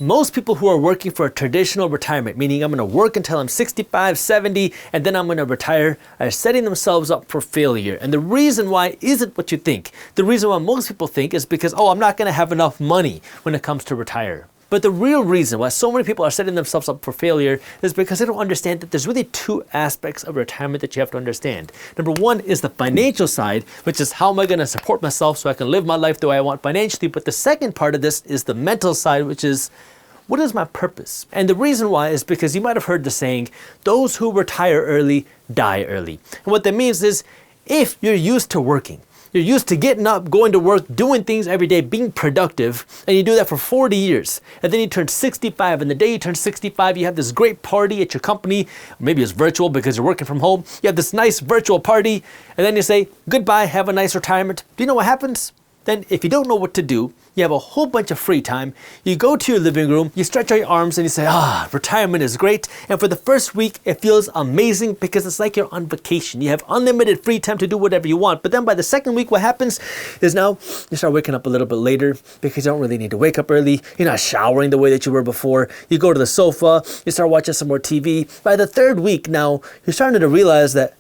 Most people who are working for a traditional retirement, meaning I'm going to work until I'm 65, 70, and then I'm going to retire, are setting themselves up for failure. And the reason why isn't what you think. The reason why most people think is because, oh, I'm not going to have enough money when it comes to retire. But the real reason why so many people are setting themselves up for failure is because they don't understand that there's really two aspects of retirement that you have to understand. Number one is the financial side, which is how am I going to support myself so I can live my life the way I want financially. But the second part of this is the mental side, which is what is my purpose? And the reason why is because you might have heard the saying, those who retire early die early. And what that means is if you're used to working, you're used to getting up, going to work, doing things every day, being productive, and you do that for 40 years. And then you turn 65, and the day you turn 65, you have this great party at your company. Maybe it's virtual because you're working from home. You have this nice virtual party, and then you say, goodbye, have a nice retirement. Do you know what happens? Then if you don't know what to do, you have a whole bunch of free time, you go to your living room, you stretch out your arms and you say, retirement is great. And for the first week, it feels amazing because it's like you're on vacation. You have unlimited free time to do whatever you want. But then by the second week, what happens is now you start waking up a little bit later because you don't really need to wake up early. You're not showering the way that you were before. You go to the sofa, you start watching some more TV. By the third week now, you're starting to realize that,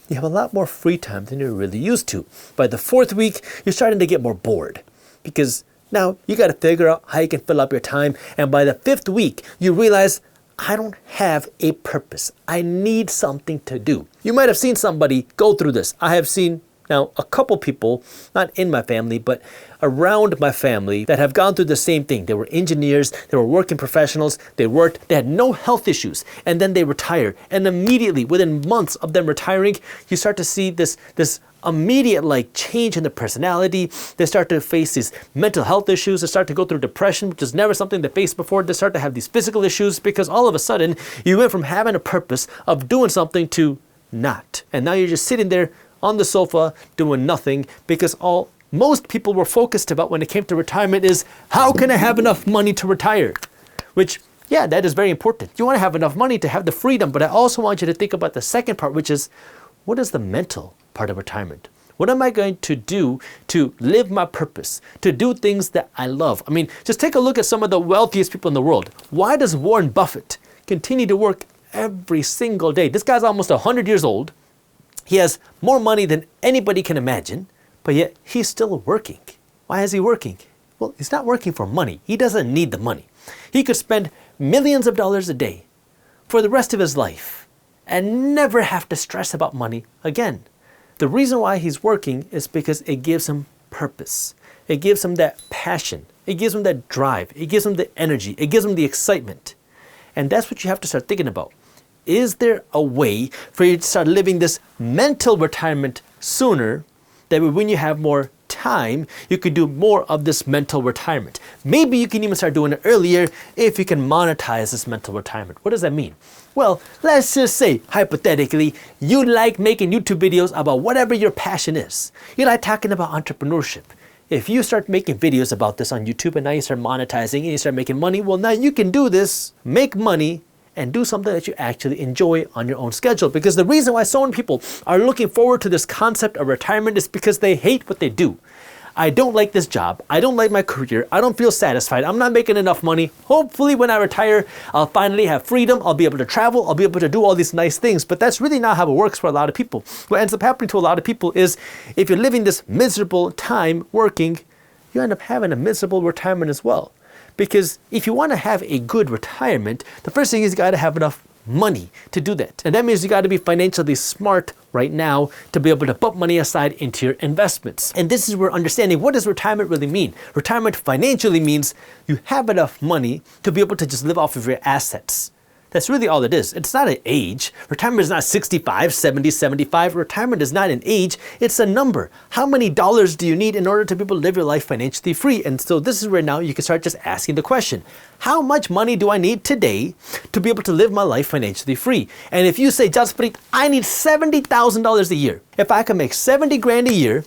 you have a lot more free time than you're really used to. By the fourth week, you're starting to get more bored because now you got to figure out how you can fill up your time. And by the fifth week, you realize I don't have a purpose. I need something to do. You might have seen somebody go through this. I have seen now a couple people, not in my family, but around my family that have gone through the same thing. They were engineers, they were working professionals, they had no health issues, and then they retired. And immediately, within months of them retiring, you start to see this immediate change in the personality. They start to face these mental health issues. They start to go through depression, which is never something they faced before. They start to have these physical issues because all of a sudden, you went from having a purpose of doing something to not. And now you're just sitting there on the sofa doing nothing because most people were focused about when it came to retirement is how can I have enough money to retire? Which, yeah, that is very important. You want to have enough money to have the freedom, but I also want you to think about the second part, which is what is the mental part of retirement? What am I going to do to live my purpose, to do things that I love? I mean, just take a look at some of the wealthiest people in the world. Why does Warren Buffett continue to work every single day? This guy's almost 100 years old. He has more money than anybody can imagine, but yet he's still working. Why is he working? Well, he's not working for money. He doesn't need the money. He could spend millions of dollars a day for the rest of his life and never have to stress about money again. The reason why he's working is because it gives him purpose. It gives him that passion. It gives him that drive. It gives him the energy. It gives him the excitement. And that's what you have to start thinking about. Is there a way for you to start living this mental retirement sooner, that when you have more time, you could do more of this mental retirement? Maybe you can even start doing it earlier if you can monetize this mental retirement. What does that mean? Well, let's just say, hypothetically, you like making YouTube videos about whatever your passion is. You like talking about entrepreneurship. If you start making videos about this on YouTube and now you start monetizing and you start making money, well, now you can do this, make money, and do something that you actually enjoy on your own schedule. Because the reason why so many people are looking forward to this concept of retirement is because they hate what they do. I don't like this job. I don't like my career. I don't feel satisfied. I'm not making enough money. Hopefully when I retire, I'll finally have freedom. I'll be able to travel. I'll be able to do all these nice things. But that's really not how it works for a lot of people. What ends up happening to a lot of people is if you're living this miserable time working, you end up having a miserable retirement as well. Because if you want to have a good retirement, the first thing is you got to have enough money to do that. And that means you got to be financially smart right now to be able to put money aside into your investments. And this is where understanding what does retirement really mean. Retirement financially means you have enough money to be able to just live off of your assets. That's really all it is. It's not an age. Retirement is not 65, 70, 75. Retirement is not an age. It's a number. How many dollars do you need in order to be able to live your life financially free? And so this is where now you can start just asking the question, how much money do I need today to be able to live my life financially free? And if you say, Jaspreet, I need $70,000 a year. If I could make 70 grand a year,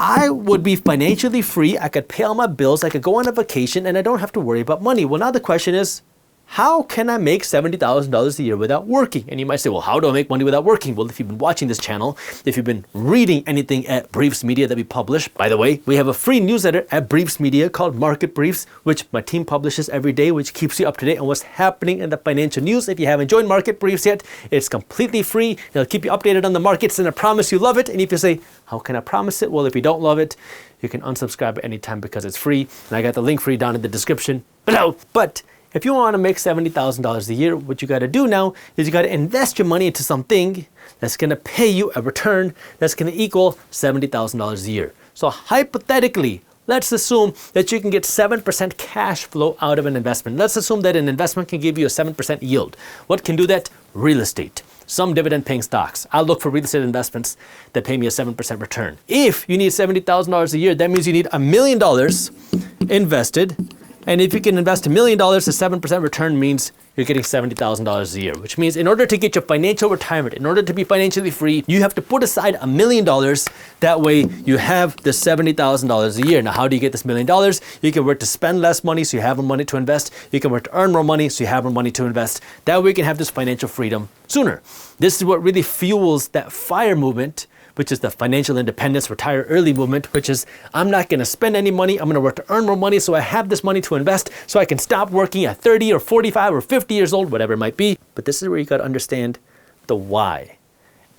I would be financially free. I could pay all my bills. I could go on a vacation and I don't have to worry about money. Well, now the question is, how can I make $70,000 a year without working? And you might say, well, how do I make money without working? Well, if you've been watching this channel, if you've been reading anything at Briefs Media that we publish, by the way, we have a free newsletter at Briefs Media called Market Briefs, which my team publishes every day, which keeps you up to date on what's happening in the financial news. If you haven't joined Market Briefs yet, it's completely free. It'll keep you updated on the markets, and I promise you love it. And if you say, how can I promise it? Well, if you don't love it, you can unsubscribe at any time because it's free. And I got the link for you down in the description below. But if you want to make $70,000 a year, what you got to do now is you got to invest your money into something that's going to pay you a return that's going to equal $70,000 a year. So hypothetically, let's assume that you can get 7% cash flow out of an investment. Let's assume that an investment can give you a 7% yield. What can do that? Real estate. Some dividend paying stocks. I'll look for real estate investments that pay me a 7% return. If you need $70,000 a year, that means you need $1 million invested. And if you can invest $1 million, a 7% return means you're getting $70,000 a year, which means in order to get your financial retirement, in order to be financially free, you have to put aside $1 million. That way you have the $70,000 a year. Now, how do you get this $1 million? You can work to spend less money so you have more money to invest. You can work to earn more money so you have more money to invest. That way you can have this financial freedom sooner. This is what really fuels that FIRE movement, which is the financial independence, retire early movement, which is I'm not going to spend any money. I'm going to work to earn more money so I have this money to invest so I can stop working at 30 or 45 or 50 years old, whatever it might be. But this is where you got to understand the why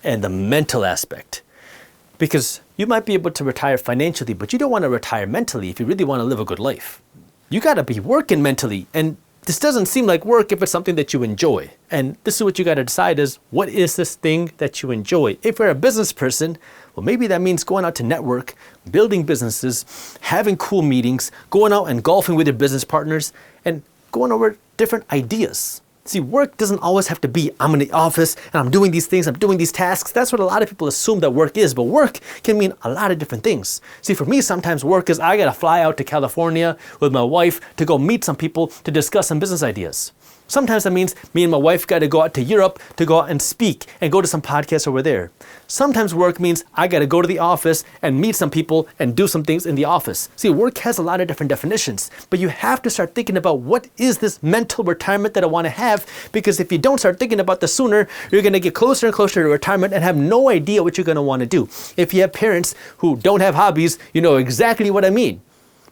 and the mental aspect. Because you might be able to retire financially, but you don't want to retire mentally if you really want to live a good life. You got to be working mentally. And this doesn't seem like work if it's something that you enjoy. And this is what you got to decide is, what is this thing that you enjoy? If you're a business person, well, maybe that means going out to network, building businesses, having cool meetings, going out and golfing with your business partners, and going over different ideas. See, work doesn't always have to be, I'm in the office and I'm doing these things, I'm doing these tasks. That's what a lot of people assume that work is, but work can mean a lot of different things. See, for me, sometimes work is I gotta fly out to California with my wife to go meet some people to discuss some business ideas. Sometimes that means me and my wife got to go out to Europe to go out and speak and go to some podcasts over there. Sometimes work means I got to go to the office and meet some people and do some things in the office. See, work has a lot of different definitions, but you have to start thinking about what is this mental retirement that I want to have, because if you don't start thinking about this sooner, you're going to get closer and closer to retirement and have no idea what you're going to want to do. If you have parents who don't have hobbies, you know exactly what I mean,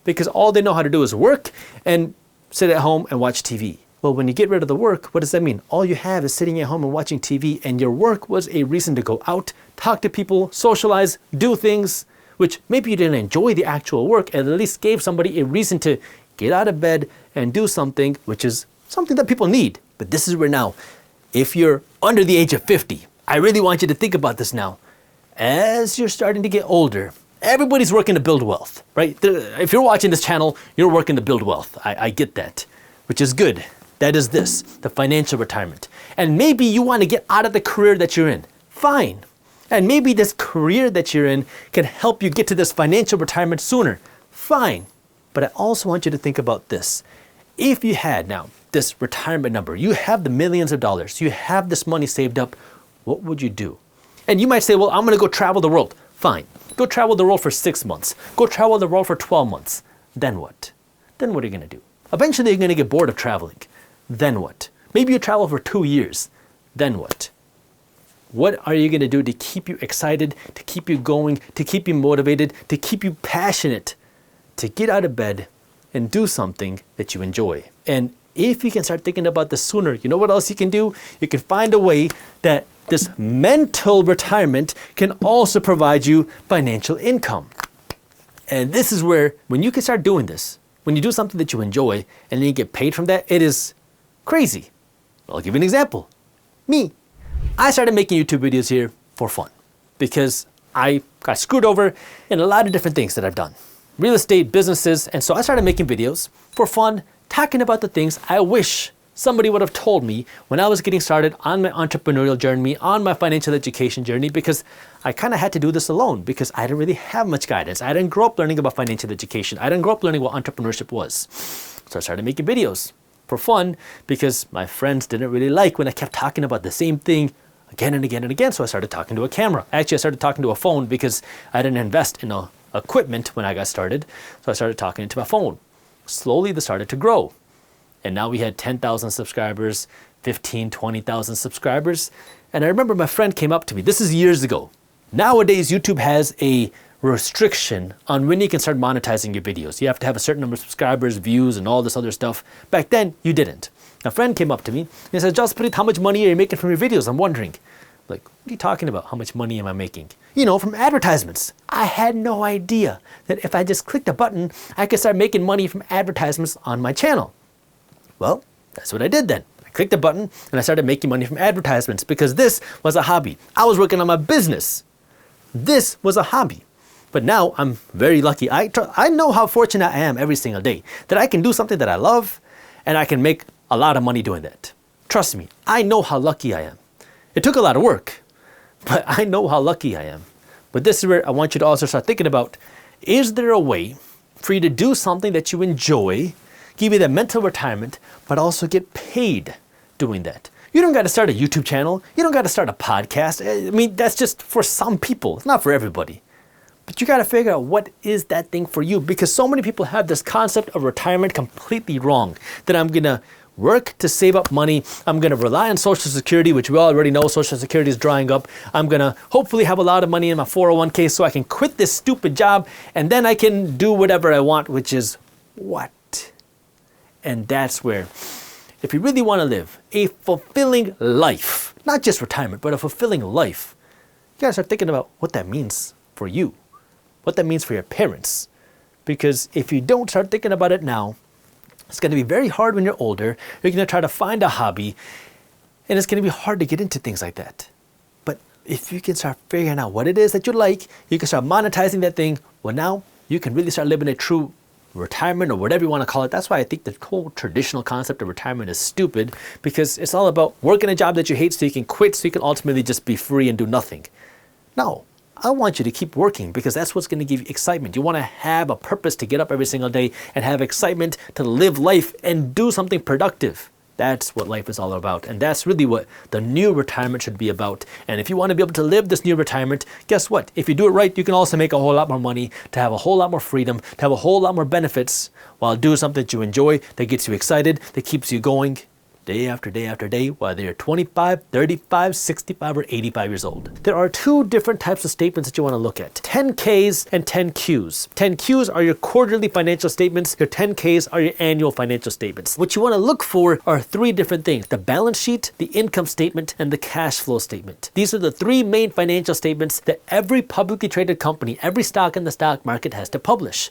because all they know how to do is work and sit at home and watch TV. Well, when you get rid of the work, what does that mean? All you have is sitting at home and watching TV, and your work was a reason to go out, talk to people, socialize, do things, which maybe you didn't enjoy the actual work, and at least gave somebody a reason to get out of bed and do something, which is something that people need. But this is where now, if you're under the age of 50, I really want you to think about this now. As you're starting to get older, everybody's working to build wealth, right? If you're watching this channel, you're working to build wealth. I get that, which is good. That is this, the financial retirement. And maybe you want to get out of the career that you're in. Fine. And maybe this career that you're in can help you get to this financial retirement sooner. Fine. But I also want you to think about this. If you had now this retirement number, you have the millions of dollars, you have this money saved up, what would you do? And you might say, well, I'm going to go travel the world. Fine. Go travel the world for 6 months. Go travel the world for 12 months. Then what? Then what are you going to do? Eventually you're going to get bored of traveling. Then what? Maybe you travel for 2 years. Then what? What are you going to do to keep you excited, to keep you going, to keep you motivated, to keep you passionate, to get out of bed and do something that you enjoy? And if you can start thinking about this sooner, you know what else you can do? You can find a way that this mental retirement can also provide you financial income. And this is where, when you can start doing this, when you do something that you enjoy and then you get paid from that, it is crazy. I'll give you an example. Me. I started making YouTube videos here for fun because I got screwed over in a lot of different things that I've done. Real estate, businesses, and so I started making videos for fun, talking about the things I wish somebody would have told me when I was getting started on my entrepreneurial journey, on my financial education journey, because I kind of had to do this alone because I didn't really have much guidance. I didn't grow up learning about financial education. I didn't grow up learning what entrepreneurship was. So I started making videos for fun because my friends didn't really like when I kept talking about the same thing again and again and again. So I started talking to a camera. Actually, I started talking to a phone because I didn't invest in equipment when I got started. So I started talking into my phone. Slowly, this started to grow. And now we had 10,000 subscribers, 15, 20,000 subscribers. And I remember my friend came up to me, this is years ago. Nowadays, YouTube has a restriction on when you can start monetizing your videos. You have to have a certain number of subscribers, views, and all this other stuff. Back then, you didn't. A friend came up to me and he said, Jaspreet, how much money are you making from your videos? I'm wondering. Like, what are you talking about? How much money am I making? You know, from advertisements. I had no idea that if I just clicked a button, I could start making money from advertisements on my channel. Well, that's what I did then. I clicked a button and I started making money from advertisements because this was a hobby. I was working on my business. This was a hobby. But now I'm very lucky. I know how fortunate I am every single day that I can do something that I love and I can make a lot of money doing that. Trust me, I know how lucky I am. It took a lot of work, but I know how lucky I am. But this is where I want you to also start thinking about, is there a way for you to do something that you enjoy, give you that mental retirement, but also get paid doing that? You don't got to start a YouTube channel. You don't got to start a podcast. I mean, that's just for some people. It's not for everybody. But you got to figure out what is that thing for you, because so many people have this concept of retirement completely wrong, that I'm going to work to save up money. I'm going to rely on Social Security, which we already know Social Security is drying up. I'm going to hopefully have a lot of money in my 401k so I can quit this stupid job and then I can do whatever I want, which is what? And that's where, if you really want to live a fulfilling life, not just retirement, but a fulfilling life, you got to start thinking about what that means for you, what that means for your parents. Because if you don't start thinking about it now, it's going to be very hard when you're older. You're going to try to find a hobby, and it's going to be hard to get into things like that. But if you can start figuring out what it is that you like, you can start monetizing that thing, well, now you can really start living a true retirement, or whatever you want to call it. That's why I think the whole traditional concept of retirement is stupid, because it's all about working a job that you hate so you can quit, so you can ultimately just be free and do nothing. No. I want you to keep working, because that's what's going to give you excitement. You want to have a purpose to get up every single day and have excitement to live life and do something productive. That's what life is all about. And that's really what the new retirement should be about. And if you want to be able to live this new retirement, guess what? If you do it right, you can also make a whole lot more money, to have a whole lot more freedom, to have a whole lot more benefits, while doing something that you enjoy, that gets you excited, that keeps you going day after day after day, whether you're 25, 35, 65, or 85 years old. There are two different types of statements that you want to look at: 10Ks and 10Qs. 10Qs are your quarterly financial statements. Your 10Ks are your annual financial statements. What you want to look for are three different things: the balance sheet, the income statement, and the cash flow statement. These are the three main financial statements that every publicly traded company, every stock in the stock market has to publish.